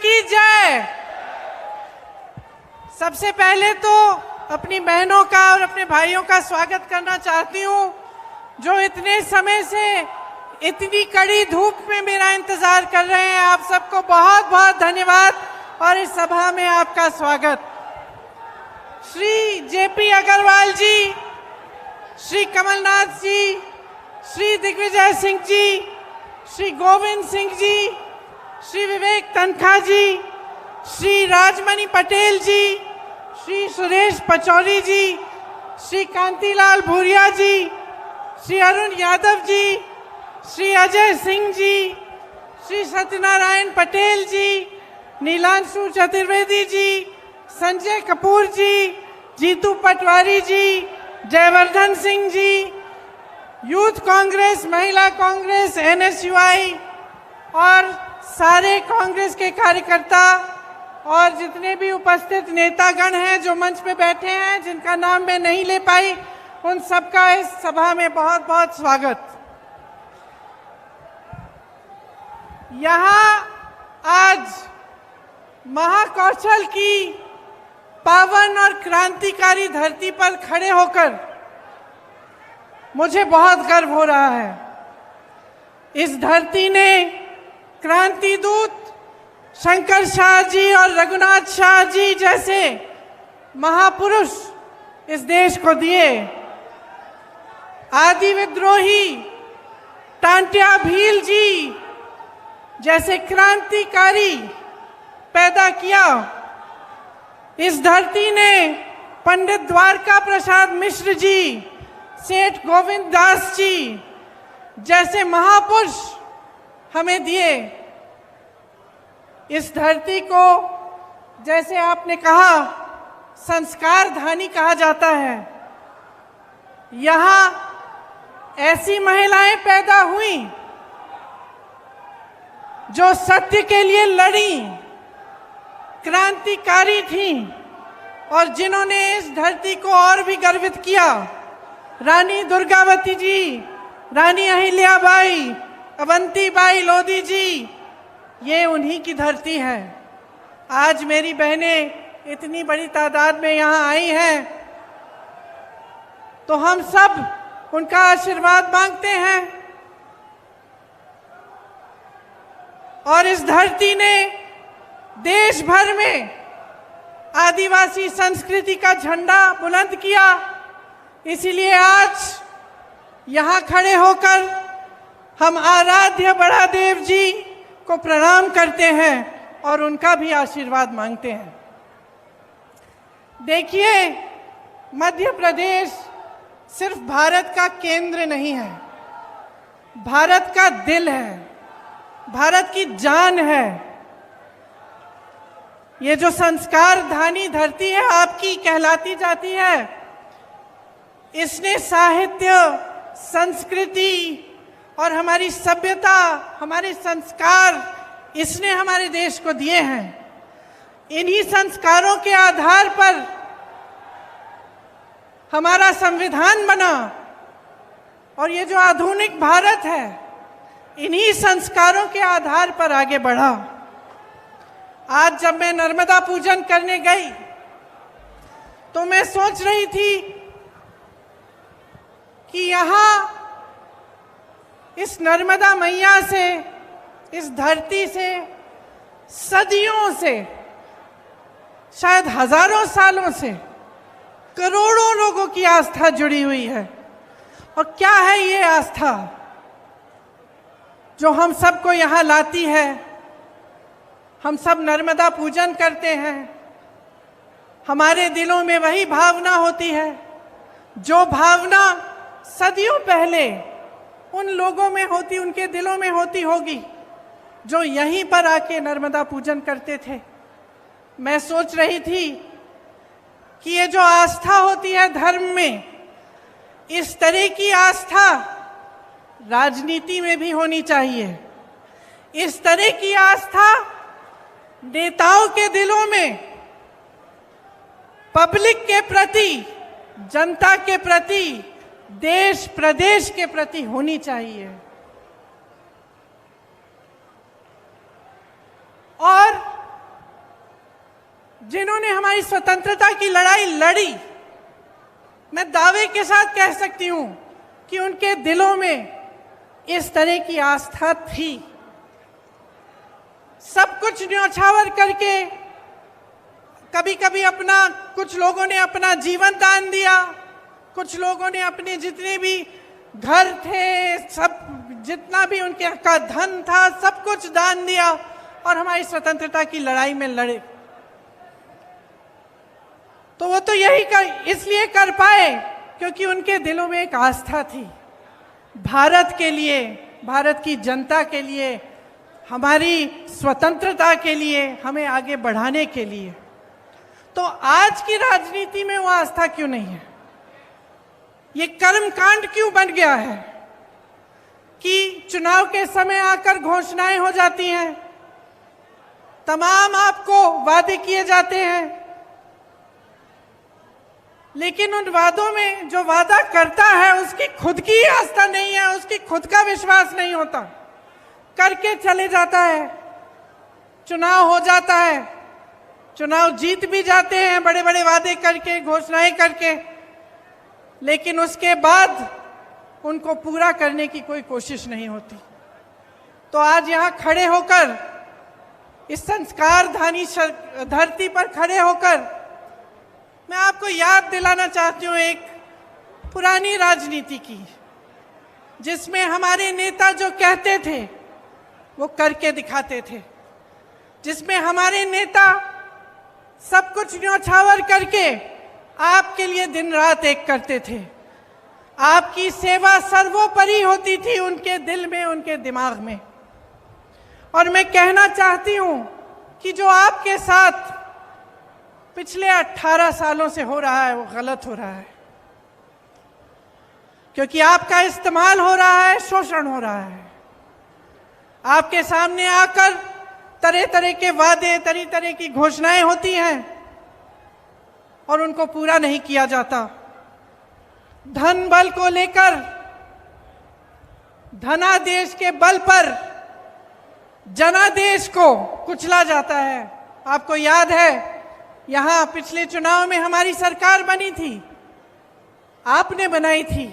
की जय। सबसे पहले तो अपनी बहनों का और अपने भाइयों का स्वागत करना चाहती हूँ, जो इतने समय से इतनी कड़ी धूप में मेरा इंतजार कर रहे हैं। आप सबको बहुत बहुत धन्यवाद और इस सभा में आपका स्वागत। श्री जेपी अग्रवाल जी, श्री कमलनाथ जी, श्री दिग्विजय सिंह जी, श्री गोविंद सिंह जी, श्री विवेक तनखा जी, श्री राजमणि पटेल जी, श्री सुरेश पचौरी जी, श्री कांतिलाल भूरिया जी, श्री अरुण यादव जी, श्री अजय सिंह जी, श्री सत्यनारायण पटेल जी, नीलांशु चतुर्वेदी जी, संजय कपूर जी, जीतू पटवारी जी, जयवर्धन सिंह जी, यूथ कांग्रेस, महिला कांग्रेस, NSUI और सारे कांग्रेस के कार्यकर्ता और जितने भी उपस्थित नेतागण हैं जो मंच पे बैठे हैं, जिनका नाम मैं नहीं ले पाई, उन सबका इस सभा में बहुत बहुत स्वागत। यहाँ आज महाकौशल की पावन और क्रांतिकारी धरती पर खड़े होकर मुझे बहुत गर्व हो रहा है। इस धरती ने क्रांति दूत शंकर शाह जी और रघुनाथ शाह जी जैसे महापुरुष इस देश को दिए। आदि विद्रोही टांट्या भील जी जैसे क्रांतिकारी पैदा किया। इस धरती ने पंडित द्वारका प्रसाद मिश्र जी, सेठ गोविंद दास जी जैसे महापुरुष हमें दिए। इस धरती को, जैसे आपने कहा, संस्कार धानी कहा जाता है। यहाँ ऐसी महिलाएं पैदा हुई जो सत्य के लिए लड़ी, क्रांतिकारी थीं और जिन्होंने इस धरती को और भी गर्वित किया। रानी दुर्गावती जी, रानी अहिल्याबाई, अवंतीबाई लोधी जी, ये उन्हीं की धरती है। आज मेरी बहनें इतनी बड़ी तादाद में यहाँ आई हैं, तो हम सब उनका आशीर्वाद मांगते हैं। और इस धरती ने देश भर में आदिवासी संस्कृति का झंडा बुलंद किया। इसीलिए आज यहाँ खड़े होकर हम आराध्य बड़ादेव जी को प्रणाम करते हैं और उनका भी आशीर्वाद मांगते हैं। देखिए, मध्य प्रदेश सिर्फ भारत का केंद्र नहीं है, भारत का दिल है, भारत की जान है। ये जो संस्कार धानी धरती है आपकी कहलाती जाती है। इसने साहित्य, संस्कृति और हमारी सभ्यता, हमारे संस्कार, इसने हमारे देश को दिए हैं। इन्हीं संस्कारों के आधार पर हमारा संविधान बना और ये जो आधुनिक भारत है, इन्हीं संस्कारों के आधार पर आगे बढ़ा। आज जब मैं नर्मदा पूजन करने गई तो मैं सोच रही थी कि यहाँ इस नर्मदा मैया से, इस धरती से सदियों से, शायद हजारों सालों से करोड़ों लोगों की आस्था जुड़ी हुई है। और क्या है ये आस्था जो हम सबको यहाँ लाती है? हम सब नर्मदा पूजन करते हैं, हमारे दिलों में वही भावना होती है जो भावना सदियों पहले उन लोगों में होती, उनके दिलों में होती होगी जो यहीं पर आके नर्मदा पूजन करते थे। मैं सोच रही थी कि ये जो आस्था होती है धर्म में, इस तरह की आस्था राजनीति में भी होनी चाहिए। इस तरह की आस्था नेताओं के दिलों में, पब्लिक के प्रति, जनता के प्रति, देश प्रदेश के प्रति होनी चाहिए। और जिन्होंने हमारी स्वतंत्रता की लड़ाई लड़ी, मैं दावे के साथ कह सकती हूं कि उनके दिलों में इस तरह की आस्था थी। सब कुछ न्यौछावर करके कभी कभी कुछ लोगों ने अपना जीवन दान दिया, कुछ लोगों ने अपने जितने भी घर थे, सब जितना भी उनके का धन था, सब कुछ दान दिया और हमारी स्वतंत्रता की लड़ाई में लड़े। तो वो तो इसलिए कर पाए क्योंकि उनके दिलों में एक आस्था थी भारत के लिए, भारत की जनता के लिए, हमारी स्वतंत्रता के लिए, हमें आगे बढ़ाने के लिए। तो आज की राजनीति में वो आस्था क्यों नहीं है? ये कर्मकांड क्यों बन गया है कि चुनाव के समय आकर घोषणाएं हो जाती हैं, तमाम आपको वादे किए जाते हैं, लेकिन उन वादों में जो वादा करता है उसकी खुद की आस्था नहीं है, उसकी खुद का विश्वास नहीं होता, करके चले जाता है। चुनाव हो जाता है, चुनाव जीत भी जाते हैं बड़े बड़े वादे करके, घोषणाएं करके, लेकिन उसके बाद उनको पूरा करने की कोई कोशिश नहीं होती। तो आज यहाँ खड़े होकर, इस संस्कारधानी धरती पर खड़े होकर मैं आपको याद दिलाना चाहती हूँ एक पुरानी राजनीति की, जिसमें हमारे नेता जो कहते थे वो करके दिखाते थे, जिसमें हमारे नेता सब कुछ न्यौछावर करके आपके लिए दिन रात एक करते थे। आपकी सेवा सर्वोपरि होती थी उनके दिल में, उनके दिमाग में। और मैं कहना चाहती हूं कि जो आपके साथ पिछले 18 सालों से हो रहा है वो गलत हो रहा है, क्योंकि आपका इस्तेमाल हो रहा है, शोषण हो रहा है। आपके सामने आकर तरह तरह के वादे, तरह तरह की घोषणाएं होती हैं और उनको पूरा नहीं किया जाता। धन बल को लेकर, धनादेश के बल पर जनादेश को कुचला जाता है। आपको याद है, यहां पिछले चुनाव में हमारी सरकार बनी थी, आपने बनाई थी,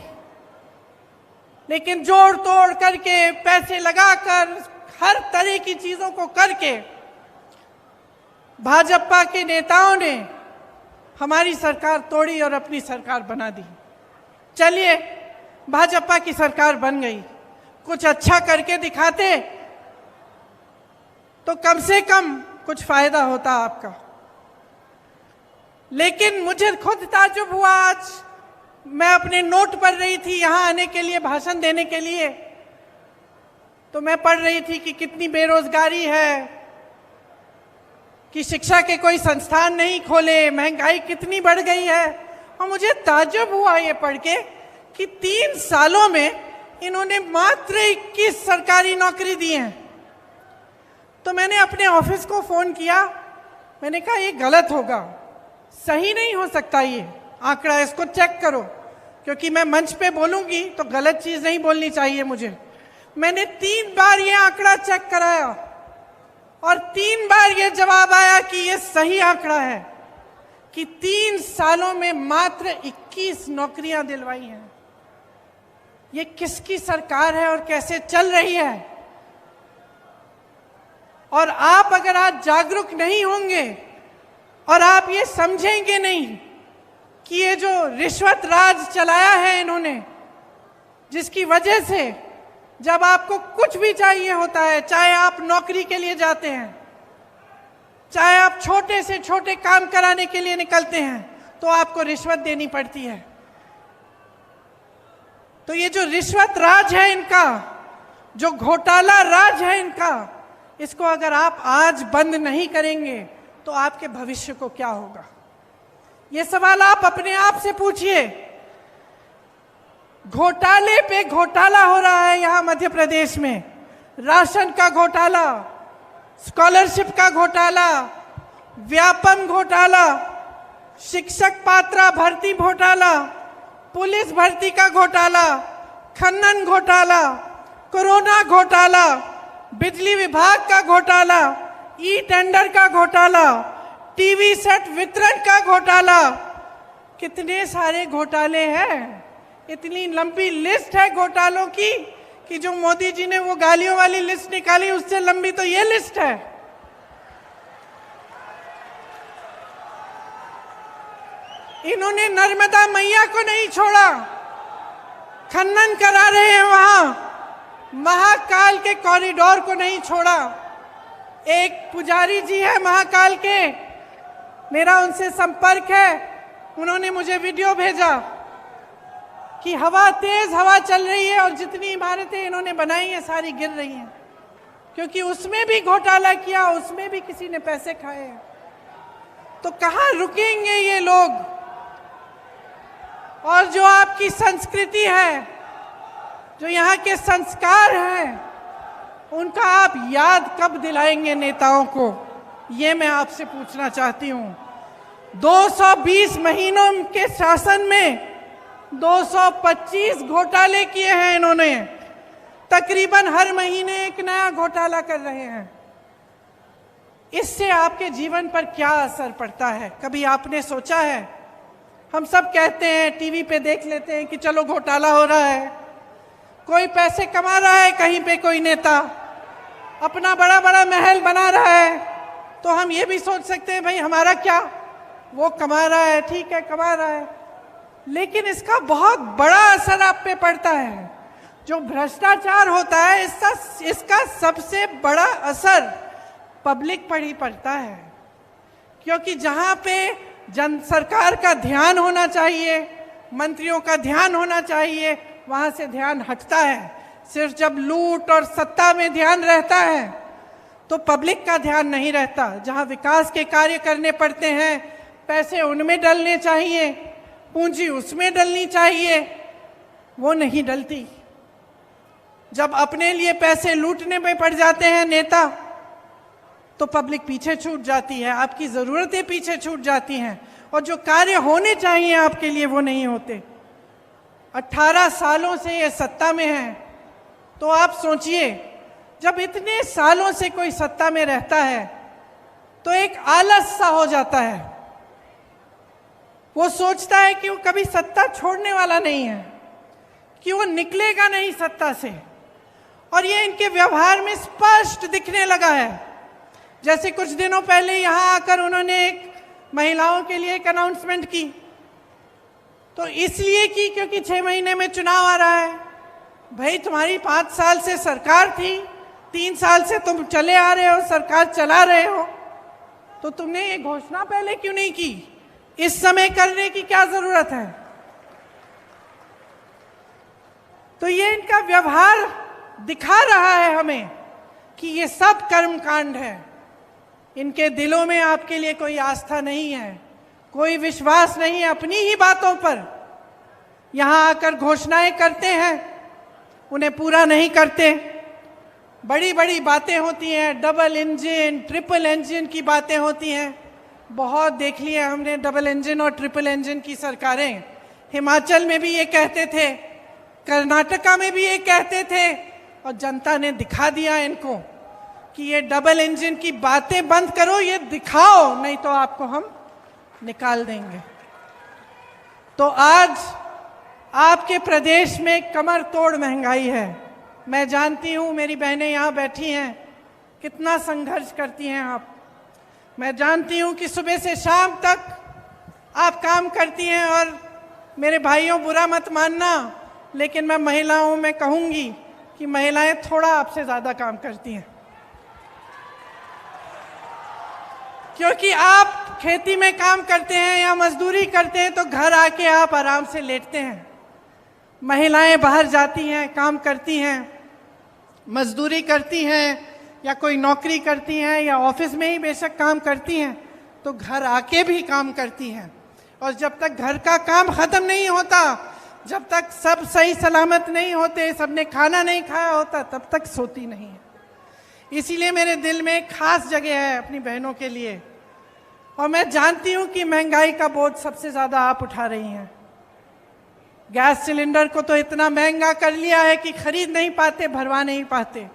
लेकिन जोड़ तोड़ करके, पैसे लगाकर, हर तरह की चीजों को करके भाजपा के नेताओं ने हमारी सरकार तोड़ी और अपनी सरकार बना दी। चलिए, भाजपा की सरकार बन गई, कुछ अच्छा करके दिखाते तो कम से कम कुछ फायदा होता आपका। लेकिन मुझे खुद ताज्जुब हुआ, आज मैं अपने नोट पढ़ रही थी यहां आने के लिए, भाषण देने के लिए, तो मैं पढ़ रही थी कि कितनी बेरोजगारी है, कि शिक्षा के कोई संस्थान नहीं खोले, महंगाई कितनी बढ़ गई है। और मुझे ताज्जुब हुआ ये पढ़ के कि 3 सालों में इन्होंने मात्र 21 सरकारी नौकरी दी हैं। तो मैंने अपने ऑफिस को फोन किया, मैंने कहा ये गलत होगा, सही नहीं हो सकता ये आंकड़ा, इसको चेक करो, क्योंकि मैं मंच पे बोलूंगी तो गलत चीज नहीं बोलनी चाहिए मुझे। मैंने 3 बार ये आंकड़ा चेक कराया और 3 बार ये जवाब आया कि ये सही आंकड़ा है, कि 3 सालों में मात्र 21 नौकरियां दिलवाई हैं। ये किसकी सरकार है और कैसे चल रही है? और आप अगर आज जागरूक नहीं होंगे और आप ये समझेंगे नहीं कि ये जो रिश्वत राज चलाया है इन्होंने, जिसकी वजह से जब आपको कुछ भी चाहिए होता है, चाहे आप नौकरी के लिए जाते हैं, चाहे आप छोटे से छोटे काम कराने के लिए निकलते हैं, तो आपको रिश्वत देनी पड़ती है। तो ये जो रिश्वत राज है इनका, जो घोटाला राज है इनका, इसको अगर आप आज बंद नहीं करेंगे तो आपके भविष्य को क्या होगा? ये सवाल आप अपने आप से पूछिए। घोटाले पे घोटाला हो रहा है यहाँ मध्य प्रदेश में। राशन का घोटाला, स्कॉलरशिप का घोटाला, व्यापम घोटाला, शिक्षक पात्रा भर्ती घोटाला, पुलिस भर्ती का घोटाला, खनन घोटाला, कोरोना घोटाला, बिजली विभाग का घोटाला, ई टेंडर का घोटाला, टीवी सेट वितरण का घोटाला, कितने सारे घोटाले हैं। इतनी लंबी लिस्ट है घोटालों की कि जो मोदी जी ने वो गालियों वाली लिस्ट निकाली, उससे लंबी तो ये लिस्ट है। इन्होंने नर्मदा मैया को नहीं छोड़ा, खनन करा रहे हैं वहां। महाकाल के कॉरिडोर को नहीं छोड़ा। एक पुजारी जी है महाकाल के, मेरा उनसे संपर्क है, उन्होंने मुझे वीडियो भेजा कि तेज हवा चल रही है और जितनी इमारतें इन्होंने बनाई हैं सारी गिर रही हैं, क्योंकि उसमें भी घोटाला किया, उसमें भी किसी ने पैसे खाए हैं। तो कहाँ रुकेंगे ये लोग? और जो आपकी संस्कृति है, जो यहाँ के संस्कार हैं, उनका आप याद कब दिलाएंगे नेताओं को? ये मैं आपसे पूछना चाहती हूँ। 220 महीनों के शासन में 225 घोटाले किए हैं इन्होंने। तकरीबन हर महीने एक नया घोटाला कर रहे हैं। इससे आपके जीवन पर क्या असर पड़ता है, कभी आपने सोचा है? हम सब कहते हैं, टीवी पे देख लेते हैं कि चलो घोटाला हो रहा है, कोई पैसे कमा रहा है कहीं पे, कोई नेता अपना बड़ा बड़ा महल बना रहा है, तो हम ये भी सोच सकते हैं भाई हमारा क्या, वो कमा रहा है, ठीक है कमा रहा है। लेकिन इसका बहुत बड़ा असर आप पे पड़ता है। जो भ्रष्टाचार होता है, इसका सबसे बड़ा असर पब्लिक पर ही पड़ता है, क्योंकि जहाँ पे सरकार का ध्यान होना चाहिए, मंत्रियों का ध्यान होना चाहिए, वहाँ से ध्यान हटता है। सिर्फ जब लूट और सत्ता में ध्यान रहता है तो पब्लिक का ध्यान नहीं रहता। जहाँ विकास के कार्य करने पड़ते हैं, पैसे उनमें डलने चाहिए, पूंजी उसमें डलनी चाहिए, वो नहीं डलती। जब अपने लिए पैसे लूटने में पड़ जाते हैं नेता, तो पब्लिक पीछे छूट जाती है, आपकी ज़रूरतें पीछे छूट जाती हैं, और जो कार्य होने चाहिए आपके लिए वो नहीं होते। 18 सालों से ये सत्ता में है, तो आप सोचिए, जब इतने सालों से कोई सत्ता में रहता है तो एक आलस सा हो जाता है। वो सोचता है कि वो कभी सत्ता छोड़ने वाला नहीं है, कि वो निकलेगा नहीं सत्ता से, और ये इनके व्यवहार में स्पष्ट दिखने लगा है। जैसे कुछ दिनों पहले यहाँ आकर उन्होंने एक महिलाओं के लिए एक अनाउंसमेंट की, तो इसलिए की क्योंकि 6 महीने में चुनाव आ रहा है। भाई तुम्हारी 5 साल से सरकार थी, 3 साल से तुम चले आ रहे हो, सरकार चला रहे हो, तो तुमने ये घोषणा पहले क्यों नहीं की? इस समय करने की क्या जरूरत है? तो ये इनका व्यवहार दिखा रहा है हमें कि ये सब कर्मकांड है। इनके दिलों में आपके लिए कोई आस्था नहीं है, कोई विश्वास नहीं है अपनी ही बातों पर। यहाँ आकर घोषणाएं करते हैं, उन्हें पूरा नहीं करते। बड़ी बड़ी बातें होती हैं, डबल इंजन, ट्रिपल इंजन की बातें होती हैं। बहुत देख लिया हमने डबल इंजन और ट्रिपल इंजन की सरकारें। हिमाचल में भी ये कहते थे, कर्नाटका में भी ये कहते थे, और जनता ने दिखा दिया इनको कि ये डबल इंजन की बातें बंद करो, ये दिखाओ, नहीं तो आपको हम निकाल देंगे। तो आज आपके प्रदेश में कमर तोड़ महंगाई है। मैं जानती हूँ, मेरी बहनें यहाँ बैठी हैं, कितना संघर्ष करती हैं आप। मैं जानती हूँ कि सुबह से शाम तक आप काम करती हैं, और मेरे भाइयों बुरा मत मानना, लेकिन मैं महिलाओं में कहूँगी कि महिलाएं थोड़ा आपसे ज़्यादा काम करती हैं, क्योंकि आप खेती में काम करते हैं या मजदूरी करते हैं तो घर आके आप आराम से लेटते हैं। महिलाएं बाहर जाती हैं, काम करती हैं, मजदूरी करती हैं, या कोई नौकरी करती हैं, या ऑफिस में ही बेशक काम करती हैं, तो घर आके भी काम करती हैं। और जब तक घर का काम ख़त्म नहीं होता, जब तक सब सही सलामत नहीं होते, सबने खाना नहीं खाया होता, तब तक सोती नहीं है। इसीलिए मेरे दिल में एक खास जगह है अपनी बहनों के लिए। और मैं जानती हूँ कि महंगाई का बोझ सबसे ज़्यादा आप उठा रही हैं। गैस सिलेंडर को तो इतना महंगा कर लिया है कि खरीद नहीं पाते, भरवा नहीं पाते।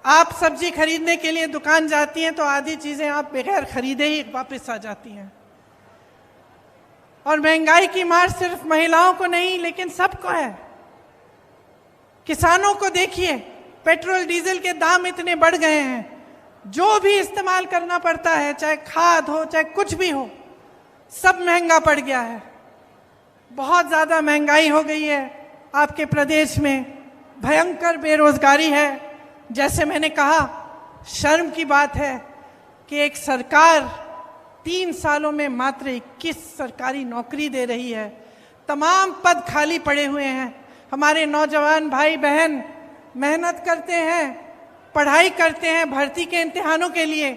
आप सब्जी खरीदने के लिए दुकान जाती हैं तो आधी चीजें आप बगैर खरीदे ही वापस आ जाती हैं। और महंगाई की मार सिर्फ महिलाओं को नहीं लेकिन सबको है। किसानों को देखिए, पेट्रोल डीजल के दाम इतने बढ़ गए हैं, जो भी इस्तेमाल करना पड़ता है, चाहे खाद हो चाहे कुछ भी हो, सब महंगा पड़ गया है। बहुत ज्यादा महंगाई हो गई है। आपके प्रदेश में भयंकर बेरोजगारी है। जैसे मैंने कहा, शर्म की बात है कि एक सरकार 3 सालों में मात्र 21 सरकारी नौकरी दे रही है। तमाम पद खाली पड़े हुए हैं। हमारे नौजवान भाई बहन मेहनत करते हैं, पढ़ाई करते हैं भर्ती के इम्तिहानों के लिए,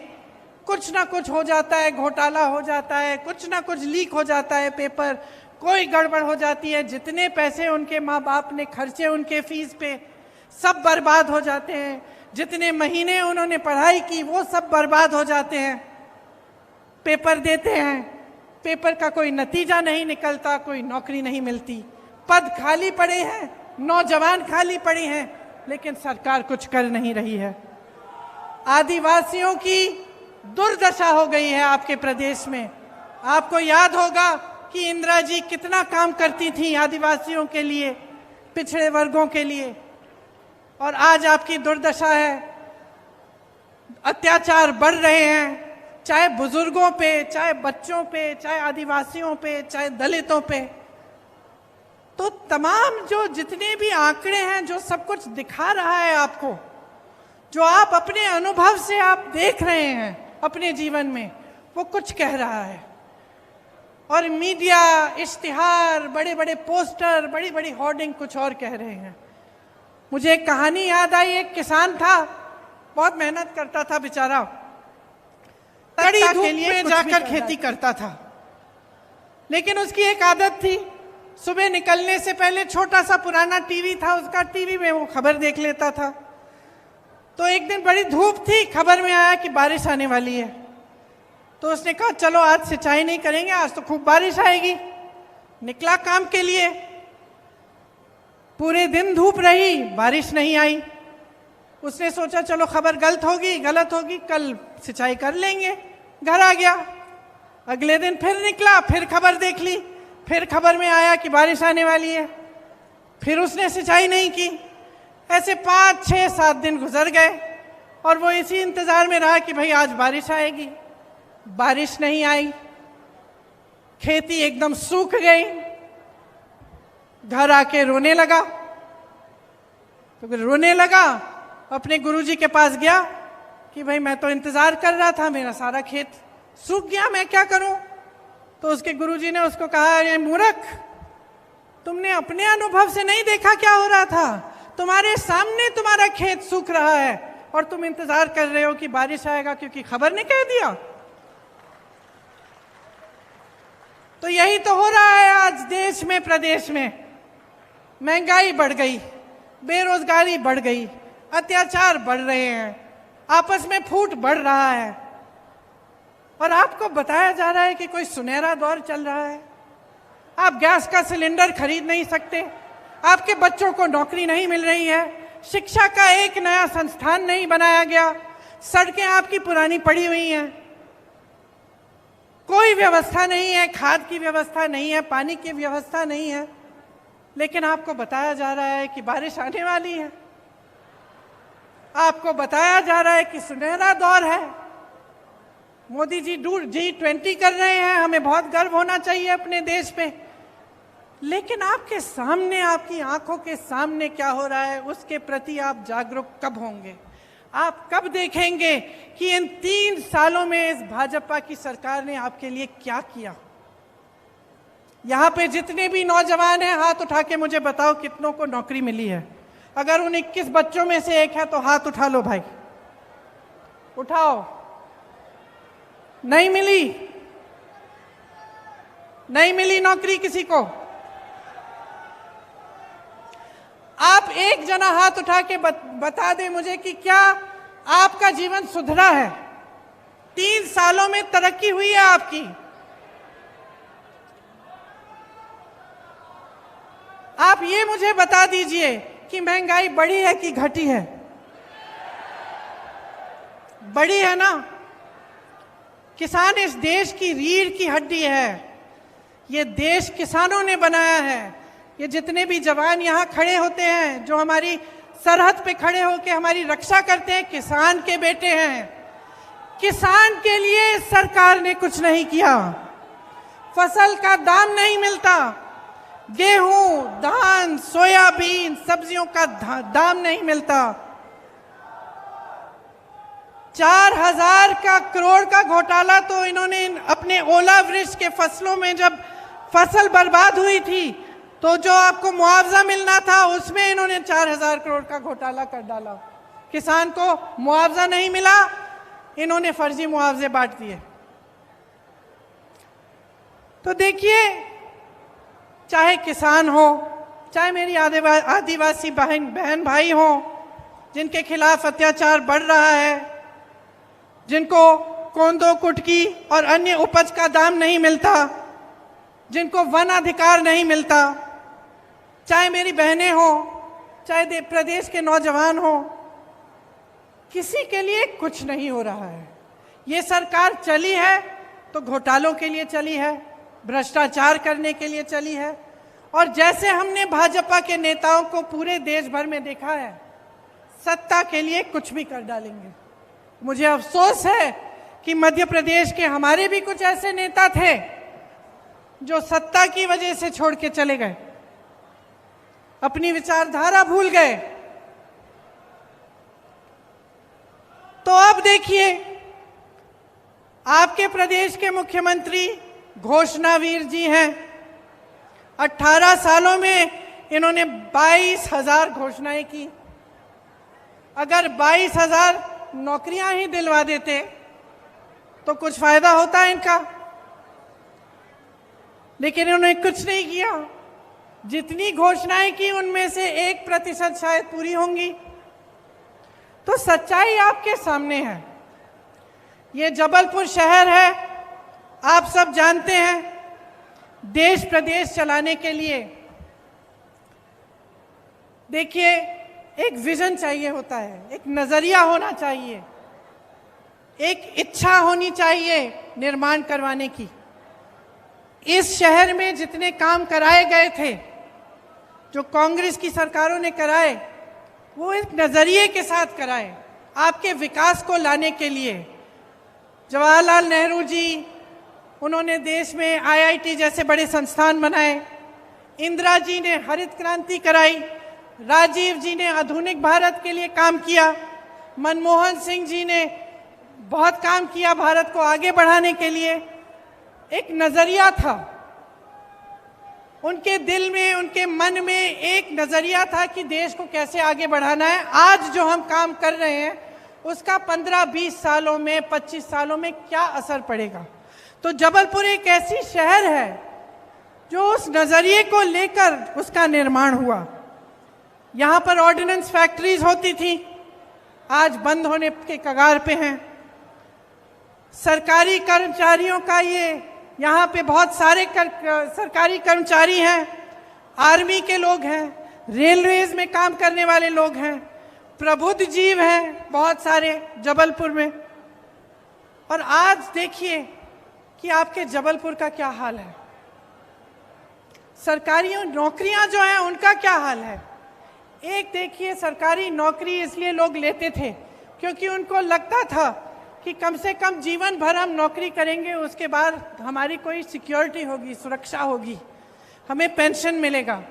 कुछ ना कुछ हो जाता है, घोटाला हो जाता है, कुछ ना कुछ लीक हो जाता है पेपर, कोई गड़बड़ हो जाती है। जितने पैसे उनके माँ बाप ने खर्चे उनके फीस पे, सब बर्बाद हो जाते हैं। जितने महीने उन्होंने पढ़ाई की वो सब बर्बाद हो जाते हैं। पेपर देते हैं, पेपर का कोई नतीजा नहीं निकलता, कोई नौकरी नहीं मिलती, पद खाली पड़े हैं, नौजवान खाली पड़े हैं, लेकिन सरकार कुछ कर नहीं रही है। आदिवासियों की दुर्दशा हो गई है आपके प्रदेश में। आपको याद होगा कि इंदिरा जी कितना काम करती थी आदिवासियों के लिए, पिछड़े वर्गों के लिए, और आज आपकी दुर्दशा है। अत्याचार बढ़ रहे हैं, चाहे बुजुर्गों पे, चाहे बच्चों पे, चाहे आदिवासियों पे, चाहे दलितों पे। तो तमाम जो जितने भी आंकड़े हैं, जो सब कुछ दिखा रहा है आपको, जो आप अपने अनुभव से आप देख रहे हैं अपने जीवन में, वो कुछ कह रहा है। और मीडिया, इश्तिहार, बड़े बड़े पोस्टर, बड़ी बड़ी होर्डिंग कुछ और कह रहे हैं। मुझे एक कहानी याद आई। एक किसान था, बहुत मेहनत करता था बेचारा, कड़ी धूप में जाकर खेती करता था, लेकिन उसकी एक आदत थी, सुबह निकलने से पहले छोटा सा पुराना टीवी था उसका, टीवी में वो खबर देख लेता था। तो एक दिन बड़ी धूप थी, खबर में आया कि बारिश आने वाली है। तो उसने कहा चलो आज सिंचाई नहीं करेंगे, आज तो खूब बारिश आएगी। निकला काम के लिए, पूरे दिन धूप रही, बारिश नहीं आई। उसने सोचा चलो खबर गलत होगी, कल सिंचाई कर लेंगे। घर आ गया, अगले दिन फिर निकला, फिर खबर देख ली, फिर खबर में आया कि बारिश आने वाली है। फिर उसने सिंचाई नहीं की। ऐसे 5, 6, 7 दिन गुजर गए और वो इसी इंतजार में रहा कि भाई आज बारिश आएगी। बारिश नहीं आई, खेती एकदम सूख गई। घर आके रोने लगा। तो रोने लगा, अपने गुरुजी के पास गया कि भाई मैं तो इंतजार कर रहा था, मेरा सारा खेत सूख गया, मैं क्या करूं। तो उसके गुरुजी ने उसको कहा, ये मूर्ख, तुमने अपने अनुभव से नहीं देखा क्या हो रहा था? तुम्हारे सामने तुम्हारा खेत सूख रहा है और तुम इंतजार कर रहे हो कि बारिश आएगा क्योंकि खबर ने कह दिया। तो यही तो हो रहा है आज देश में, प्रदेश में। महंगाई बढ़ गई, बेरोजगारी बढ़ गई, अत्याचार बढ़ रहे हैं, आपस में फूट बढ़ रहा है, और आपको बताया जा रहा है कि कोई सुनहरा दौर चल रहा है। आप गैस का सिलेंडर खरीद नहीं सकते, आपके बच्चों को नौकरी नहीं मिल रही है, शिक्षा का एक नया संस्थान नहीं बनाया गया, सड़कें आपकी पुरानी पड़ी हुई हैं, कोई व्यवस्था नहीं है, खाद की व्यवस्था नहीं है, पानी की व्यवस्था नहीं है, लेकिन आपको बताया जा रहा है कि बारिश आने वाली है। आपको बताया जा रहा है कि सुनहरा दौर है। मोदी जी G20 कर रहे हैं, हमें बहुत गर्व होना चाहिए अपने देश पे। लेकिन आपके सामने, आपकी आंखों के सामने क्या हो रहा है, उसके प्रति आप जागरूक कब होंगे? आप कब देखेंगे कि इन 3 सालों में इस भाजपा की सरकार ने आपके लिए क्या किया? यहां पे जितने भी नौजवान हैं, हाथ उठा के मुझे बताओ कितनों को नौकरी मिली है। अगर उन 21 बच्चों में से एक है तो हाथ उठा लो भाई, उठाओ। नहीं मिली? नहीं मिली नौकरी किसी को? आप एक जना हाथ उठा के बता दे मुझे कि क्या आपका जीवन सुधरा है? 3 सालों में तरक्की हुई है आपकी? आप ये मुझे बता दीजिए कि महंगाई बढ़ी है कि घटी है? बड़ी है ना। किसान इस देश की रीढ़ की हड्डी है। ये देश किसानों ने बनाया है। ये जितने भी जवान यहाँ खड़े होते हैं, जो हमारी सरहद पे खड़े होकर हमारी रक्षा करते हैं, किसान के बेटे हैं। किसान के लिए सरकार ने कुछ नहीं किया। फसल का दाम नहीं मिलता, गेहूं, धान, सोयाबीन, सब्जियों का दाम नहीं मिलता। 4,000 करोड़ का घोटाला तो इन्होंने अपने ओलावृष्टि के फसलों में, जब फसल बर्बाद हुई थी तो जो आपको मुआवजा मिलना था उसमें इन्होंने 4,000 करोड़ का घोटाला कर डाला। किसान को मुआवजा नहीं मिला, इन्होंने फर्जी मुआवजे बांट दिए। तो देखिए, चाहे किसान हो, चाहे मेरी आदिवासी बहन भाई हो, जिनके खिलाफ अत्याचार बढ़ रहा है, जिनको कोंदो कुटकी और अन्य उपज का दाम नहीं मिलता, जिनको वन अधिकार नहीं मिलता, चाहे मेरी बहनें हो, चाहे प्रदेश के नौजवान हो, किसी के लिए कुछ नहीं हो रहा है। ये सरकार चली है तो घोटालों के लिए चली है, भ्रष्टाचार करने के लिए चली है। और जैसे हमने भाजपा के नेताओं को पूरे देश भर में देखा है, सत्ता के लिए कुछ भी कर डालेंगे। मुझे अफसोस है कि मध्य प्रदेश के हमारे भी कुछ ऐसे नेता थे जो सत्ता की वजह से छोड़ के चले गए, अपनी विचारधारा भूल गए। तो अब देखिए, आपके प्रदेश के मुख्यमंत्री घोषणावीर जी हैं। 18 सालों में इन्होंने 22,000 घोषणाएं की। अगर 22,000 नौकरियां ही दिलवा देते तो कुछ फायदा होता इनका, लेकिन इन्होंने कुछ नहीं किया। जितनी घोषणाएं की उनमें से 1% शायद पूरी होंगी। तो सच्चाई आपके सामने है। ये जबलपुर शहर है, आप सब जानते हैं, देश प्रदेश चलाने के लिए देखिए एक विजन चाहिए होता है, एक नजरिया होना चाहिए, एक इच्छा होनी चाहिए निर्माण करवाने की। इस शहर में जितने काम कराए गए थे, जो कांग्रेस की सरकारों ने कराए, वो एक नजरिए के साथ कराए, आपके विकास को लाने के लिए। जवाहरलाल नेहरू जी, उन्होंने देश में IIT जैसे बड़े संस्थान बनाए। इंदिरा जी ने हरित क्रांति कराई। राजीव जी ने आधुनिक भारत के लिए काम किया। मनमोहन सिंह जी ने बहुत काम किया भारत को आगे बढ़ाने के लिए। एक नजरिया था उनके दिल में, उनके मन में एक नजरिया था कि देश को कैसे आगे बढ़ाना है। आज जो हम काम कर रहे हैं उसका 15-20 सालों में, 25 सालों में क्या असर पड़ेगा। तो जबलपुर एक ऐसी शहर है जो उस नजरिए को लेकर उसका निर्माण हुआ। यहाँ पर ऑर्डिनेंस फैक्ट्रीज होती थी, आज बंद होने के कगार पे हैं। सरकारी कर्मचारियों का यहाँ पे बहुत सारे सरकारी कर्मचारी हैं, आर्मी के लोग हैं, रेलवेज में काम करने वाले लोग हैं, प्रबुद्ध जीव हैं बहुत सारे जबलपुर में। और आज देखिए कि आपके जबलपुर का क्या हाल है। सरकारी नौकरियां जो हैं उनका क्या हाल है। एक देखिए, सरकारी नौकरी इसलिए लोग लेते थे क्योंकि उनको लगता था कि कम से कम जीवन भर हम नौकरी करेंगे, उसके बाद हमारी कोई सिक्योरिटी होगी, सुरक्षा होगी, हमें पेंशन मिलेगा।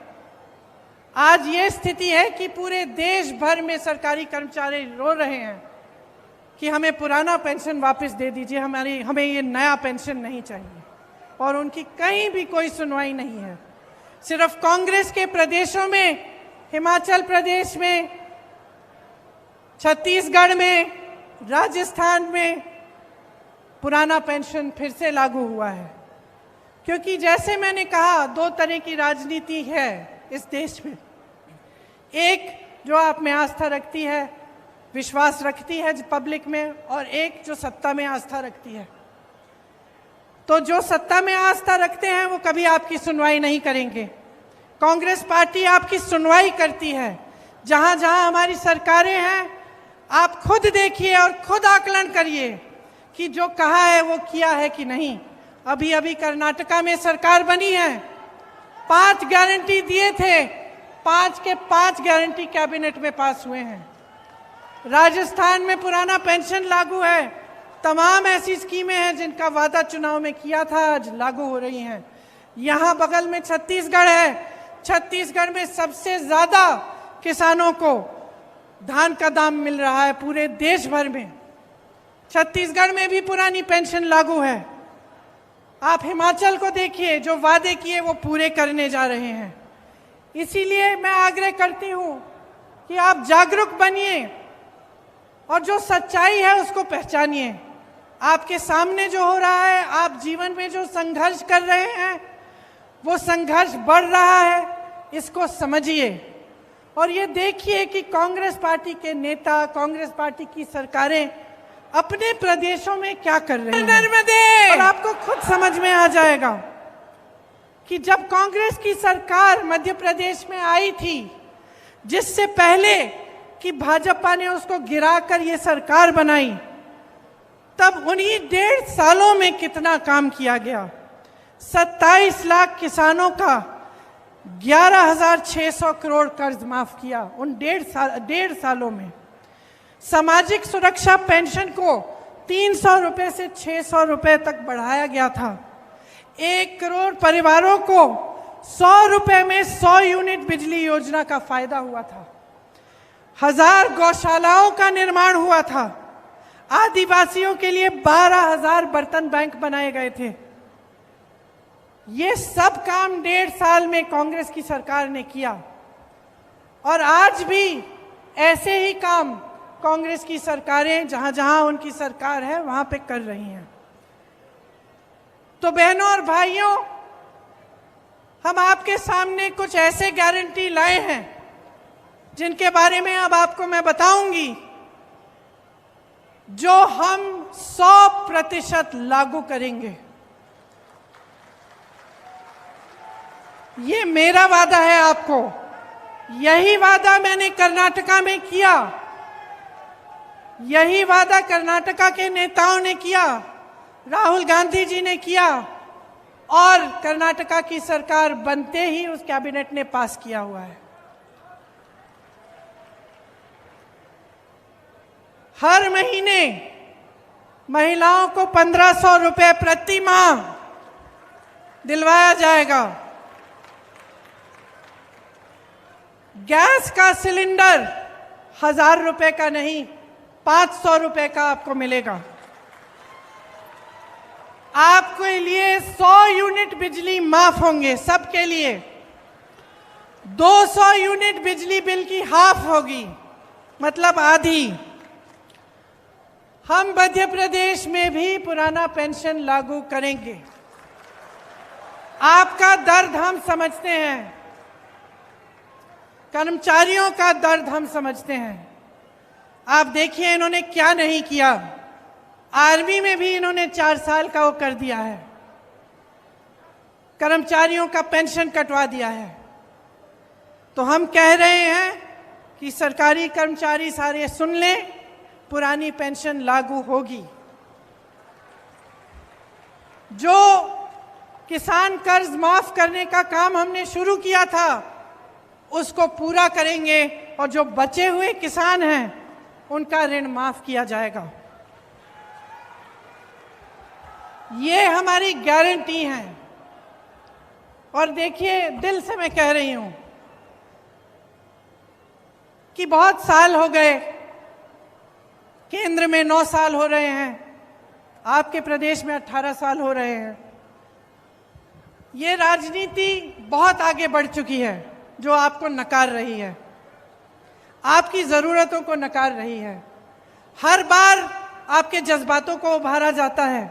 आज ये स्थिति है कि पूरे देश भर में सरकारी कर्मचारी रो रहे हैं कि हमें पुराना पेंशन वापस दे दीजिए, हमें ये नया पेंशन नहीं चाहिए। और उनकी कहीं भी कोई सुनवाई नहीं है। सिर्फ कांग्रेस के प्रदेशों में, हिमाचल प्रदेश में, छत्तीसगढ़ में, राजस्थान में पुराना पेंशन फिर से लागू हुआ है। क्योंकि जैसे मैंने कहा, 2 तरह की राजनीति है इस देश में। एक जो आप में आस्था रखती है, विश्वास रखती है पब्लिक में, और एक जो सत्ता में आस्था रखती है। तो जो सत्ता में आस्था रखते हैं वो कभी आपकी सुनवाई नहीं करेंगे। कांग्रेस पार्टी आपकी सुनवाई करती है। जहां जहां हमारी सरकारें हैं, आप खुद देखिए और खुद आकलन करिए कि जो कहा है वो किया है कि नहीं। अभी अभी कर्नाटका में सरकार बनी है, 5 गारंटी दिए थे, 5 के 5 गारंटी कैबिनेट में पास हुए हैं। राजस्थान में पुराना पेंशन लागू है। तमाम ऐसी स्कीमें हैं जिनका वादा चुनाव में किया था, आज लागू हो रही हैं। यहाँ बगल में छत्तीसगढ़ है, छत्तीसगढ़ में सबसे ज्यादा किसानों को धान का दाम मिल रहा है पूरे देश भर में। छत्तीसगढ़ में भी पुरानी पेंशन लागू है। आप हिमाचल को देखिए, जो वादे किए वो पूरे करने जा रहे हैं। इसीलिए मैं आग्रह करती हूं कि आप जागरूक बनिए और जो सच्चाई है उसको पहचानिए। आपके सामने जो हो रहा है, आप जीवन में जो संघर्ष कर रहे हैं, वो संघर्ष बढ़ रहा है, इसको समझिए। और ये देखिए कि कांग्रेस पार्टी के नेता, कांग्रेस पार्टी की सरकारें अपने प्रदेशों में क्या कर रहे हैं नर्मदे, और आपको खुद समझ में आ जाएगा कि जब कांग्रेस की सरकार मध्य प्रदेश में आई थी, जिससे पहले कि भाजपा ने उसको गिराकर ये सरकार बनाई, तब उन्हीं 1.5 सालों में कितना काम किया गया। 27 लाख किसानों का 11,600 करोड़ कर्ज माफ किया उन 1.5 सालों में। सामाजिक सुरक्षा पेंशन को 300 रुपए से 600 रुपए तक बढ़ाया गया था। 1 करोड़ परिवारों को 100 रुपए में 100 यूनिट बिजली योजना का फायदा हुआ था। 1000 गौशालाओं का निर्माण हुआ था। आदिवासियों के लिए 12,000 बर्तन बैंक बनाए गए थे। ये सब काम 1.5 साल में कांग्रेस की सरकार ने किया, और आज भी ऐसे ही काम कांग्रेस की सरकारें जहां जहां उनकी सरकार है वहां पे कर रही हैं। तो बहनों और भाइयों, हम आपके सामने कुछ ऐसे गारंटी लाए हैं जिनके बारे में अब आपको मैं बताऊंगी, जो हम 100% लागू करेंगे। ये मेरा वादा है आपको। यही वादा मैंने कर्नाटका में किया, यही वादा कर्नाटका के नेताओं ने किया, राहुल गांधी जी ने किया, और कर्नाटका की सरकार बनते ही उस कैबिनेट ने पास किया हुआ है। हर महीने महिलाओं को 1500 रुपए प्रति माह दिलवाया जाएगा। गैस का सिलेंडर 1000 रुपए का नहीं, 500 रुपए का आपको मिलेगा। आपके लिए 100 यूनिट बिजली माफ होंगे, सबके लिए। 200 यूनिट बिजली बिल की हाफ होगी, मतलब आधी। हम मध्य प्रदेश में भी पुराना पेंशन लागू करेंगे। आपका दर्द हम समझते हैं, कर्मचारियों का दर्द हम समझते हैं। आप देखिए इन्होंने क्या नहीं किया। आर्मी में भी इन्होंने 4 साल का वो कर दिया है, कर्मचारियों का पेंशन कटवा दिया है। तो हम कह रहे हैं कि सरकारी कर्मचारी सारे सुन लें, पुरानी पेंशन लागू होगी। जो किसान कर्ज माफ करने का काम हमने शुरू किया था, उसको पूरा करेंगे, और जो बचे हुए किसान हैं उनका ऋण माफ किया जाएगा। ये हमारी गारंटी है। और देखिए, दिल से मैं कह रही हूं कि बहुत साल हो गए, केंद्र में 9 साल हो रहे हैं, आपके प्रदेश में 18 साल हो रहे हैं। ये राजनीति बहुत आगे बढ़ चुकी है, जो आपको नकार रही है, आपकी जरूरतों को नकार रही है। हर बार आपके जज्बातों को उभारा जाता है,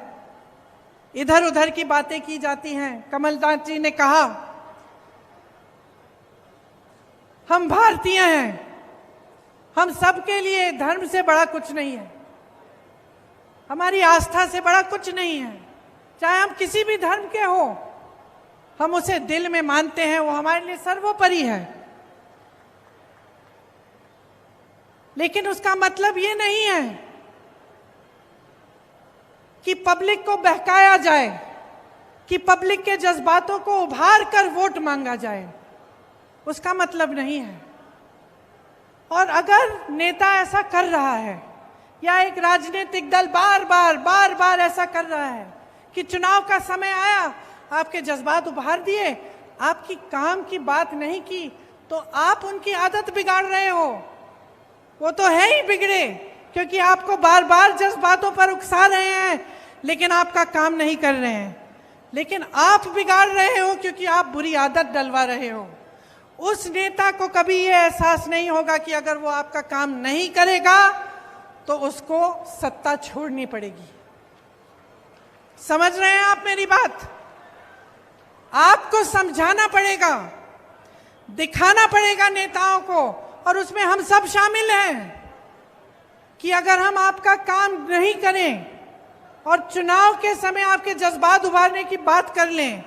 इधर उधर की बातें की जाती हैं। कमलनाथ जी ने कहा, हम भारतीय हैं, हम सबके लिए धर्म से बड़ा कुछ नहीं है, हमारी आस्था से बड़ा कुछ नहीं है। चाहे हम किसी भी धर्म के हो, हम उसे दिल में मानते हैं, वो हमारे लिए सर्वोपरि है। लेकिन उसका मतलब ये नहीं है कि पब्लिक को बहकाया जाए, कि पब्लिक के जज्बातों को उभार कर वोट मांगा जाए। उसका मतलब नहीं है। और अगर नेता ऐसा कर रहा है या एक राजनीतिक दल बार बार ऐसा कर रहा है कि चुनाव का समय आया, आपके जज्बात उभार दिए, आपकी काम की बात नहीं की, तो आप उनकी आदत बिगाड़ रहे हो। वो तो है ही बिगड़े, क्योंकि आपको बार बार जज्बातों पर उकसा रहे हैं, लेकिन आपका काम नहीं कर रहे हैं। लेकिन आप बिगाड़ रहे हो क्योंकि आप बुरी आदत डलवा रहे हो। उस नेता को कभी ये एहसास नहीं होगा कि अगर वो आपका काम नहीं करेगा तो उसको सत्ता छोड़नी पड़ेगी। समझ रहे हैं आप मेरी बात? आपको समझाना पड़ेगा, दिखाना पड़ेगा नेताओं को, और उसमें हम सब शामिल हैं कि अगर हम आपका काम नहीं करें और चुनाव के समय आपके जज्बात उभारने की बात कर लें,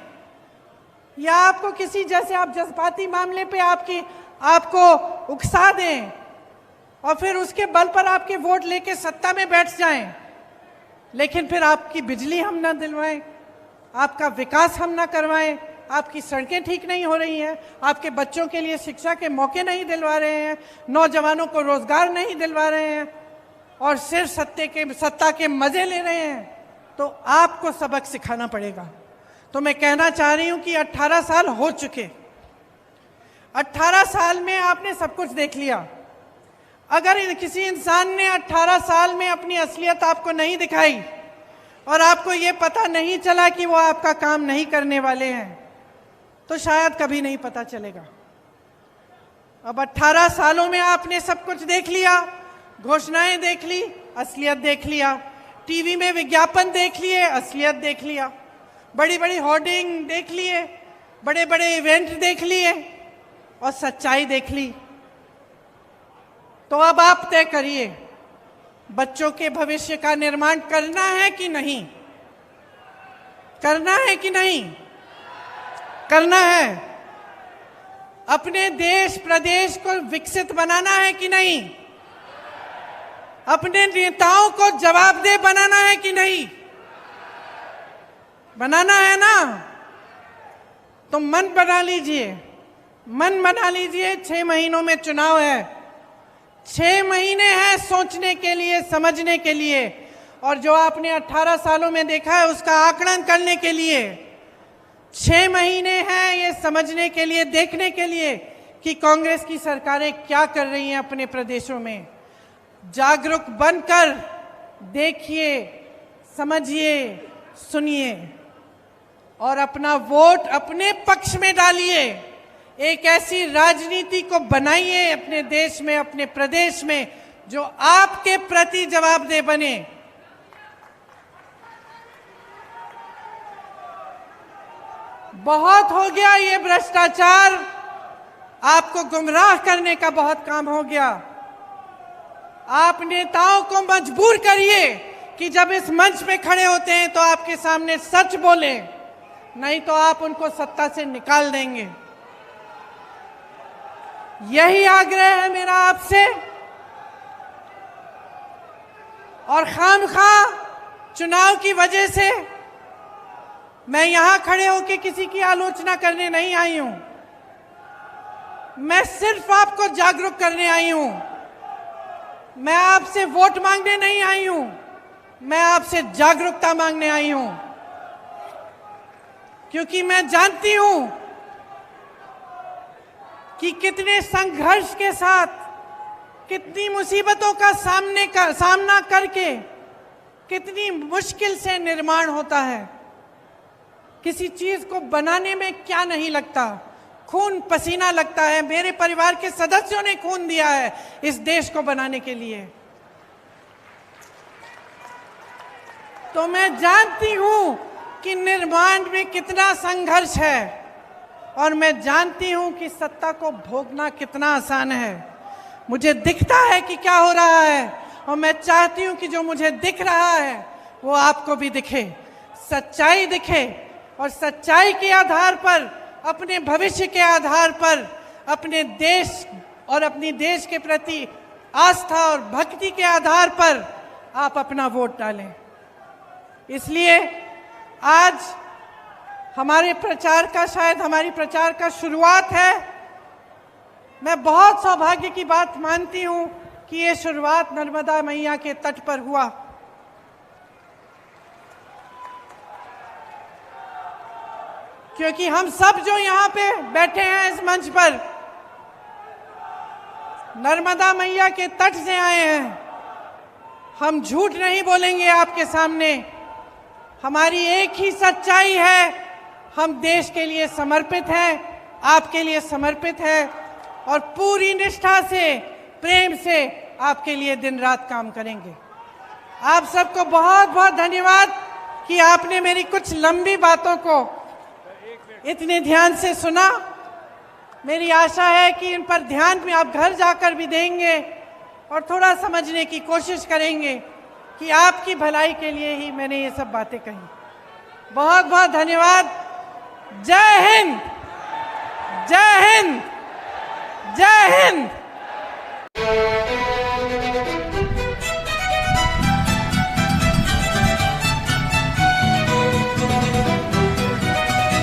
या आपको किसी जैसे आप जज्बाती मामले पे आपको उकसा दें और फिर उसके बल पर आपके वोट लेके सत्ता में बैठ जाएं, लेकिन फिर आपकी बिजली हम ना दिलवाएं, आपका विकास हम ना करवाएं, आपकी सड़कें ठीक नहीं हो रही हैं, आपके बच्चों के लिए शिक्षा के मौके नहीं दिलवा रहे हैं, नौजवानों को रोजगार नहीं दिलवा रहे हैं, और सिर्फ सत्ता के मजे ले रहे हैं, तो आपको सबक सिखाना पड़ेगा। तो मैं कहना चाह रही हूं कि 18 साल हो चुके। 18 साल में आपने सब कुछ देख लिया। अगर किसी इंसान ने 18 साल में अपनी असलियत आपको नहीं दिखाई और आपको ये पता नहीं चला कि वो आपका काम नहीं करने वाले हैं, तो शायद कभी नहीं पता चलेगा। अब 18 सालों में आपने सब कुछ देख लिया, घोषणाएं देख ली, असलियत देख लिया, टीवी में विज्ञापन देख लिए, असलियत देख लिया, बड़ी बड़ी होर्डिंग देख लिए, बड़े बड़े इवेंट देख लिए और सच्चाई देख ली। तो अब आप तय करिए, बच्चों के भविष्य का निर्माण करना है कि नहीं? करना है कि नहीं? करना है। अपने देश प्रदेश को विकसित बनाना है कि नहीं? अपने नेताओं को जवाबदेह बनाना है कि नहीं? बनाना है ना? तो मन बना लीजिए, मन बना लीजिए। 6 महीनों में चुनाव है, 6 महीने हैं सोचने के लिए, समझने के लिए, और जो आपने 18 सालों में देखा है उसका आकलन करने के लिए 6 महीने हैं ये समझने के लिए, देखने के लिए कि कांग्रेस की सरकारें क्या कर रही हैं अपने प्रदेशों में। जागरूक बनकर देखिए, समझिए, सुनिए और अपना वोट अपने पक्ष में डालिए। एक ऐसी राजनीति को बनाइए अपने देश में, अपने प्रदेश में, जो आपके प्रति जवाबदेह बने। बहुत हो गया ये भ्रष्टाचार, आपको गुमराह करने का बहुत काम हो गया। आप नेताओं को मजबूर करिए कि जब इस मंच पे खड़े होते हैं तो आपके सामने सच बोले, नहीं तो आप उनको सत्ता से निकाल देंगे। यही आग्रह है मेरा आपसे। और खामखा चुनाव की वजह से मैं यहां खड़े होकर किसी की आलोचना करने नहीं आई हूं। मैं सिर्फ आपको जागरूक करने आई हूं। मैं आपसे वोट मांगने नहीं आई हूं, मैं आपसे जागरूकता मांगने आई हूं। क्योंकि मैं जानती हूं कि कितने संघर्ष के साथ, कितनी मुसीबतों का सामना करके कितनी मुश्किल से निर्माण होता है। किसी चीज को बनाने में क्या नहीं लगता, खून पसीना लगता है। मेरे परिवार के सदस्यों ने खून दिया है इस देश को बनाने के लिए। तो मैं जानती हूं कि निर्माण में कितना संघर्ष है, और मैं जानती हूं कि सत्ता को भोगना कितना आसान है। मुझे दिखता है कि क्या हो रहा है, और मैं चाहती हूं कि जो मुझे दिख रहा है वो आपको भी दिखे, सच्चाई दिखे, और सच्चाई के आधार पर, अपने भविष्य के आधार पर, अपने देश और अपनी देश के प्रति आस्था और भक्ति के आधार पर आप अपना वोट डालें। इसलिए आज हमारे प्रचार का, शायद हमारी प्रचार का शुरुआत है। मैं बहुत सौभाग्य की बात मानती हूं कि ये शुरुआत नर्मदा मैया के तट पर हुआ। क्योंकि हम सब जो यहाँ पे बैठे हैं इस मंच पर, नर्मदा मैया के तट से आए हैं। हम झूठ नहीं बोलेंगे आपके सामने। हमारी एक ही सच्चाई है, हम देश के लिए समर्पित हैं, आपके लिए समर्पित हैं और पूरी निष्ठा से, प्रेम से आपके लिए दिन रात काम करेंगे। आप सबको बहुत बहुत धन्यवाद कि आपने मेरी कुछ लंबी बातों को इतने ध्यान से सुना। मेरी आशा है कि इन पर ध्यान भी आप घर जाकर भी देंगे और थोड़ा समझने की कोशिश करेंगे कि आपकी भलाई के लिए ही मैंने ये सब बातें कही। बहुत बहुत धन्यवाद। जय हिंद।